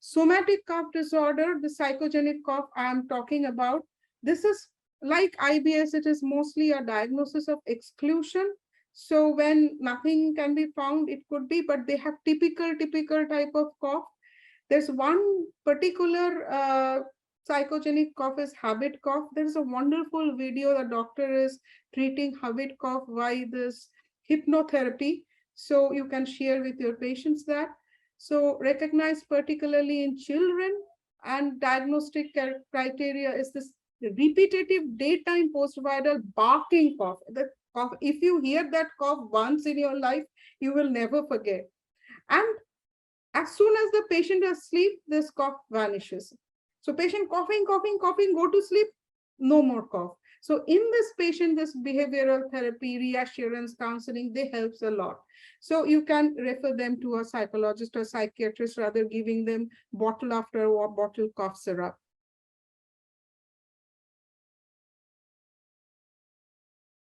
Somatic cough disorder, the psychogenic cough I am talking about, this is like IBS, it is mostly a diagnosis of exclusion. So when nothing can be found, it could be, but they have typical type of cough. There's one particular psychogenic cough is habit cough. There's a wonderful video. The doctor is treating habit cough by this hypnotherapy. So you can share with your patients that. So recognized particularly in children, and diagnostic criteria is this repetitive daytime post-viral barking cough. The cough, if you hear that cough once in your life, you will never forget. And as soon as the patient is asleep, this cough vanishes. So patient coughing, go to sleep, no more cough. So in this patient, this behavioral therapy, reassurance counseling, they helps a lot. So you can refer them to a psychologist or psychiatrist, rather giving them bottle after bottle cough syrup.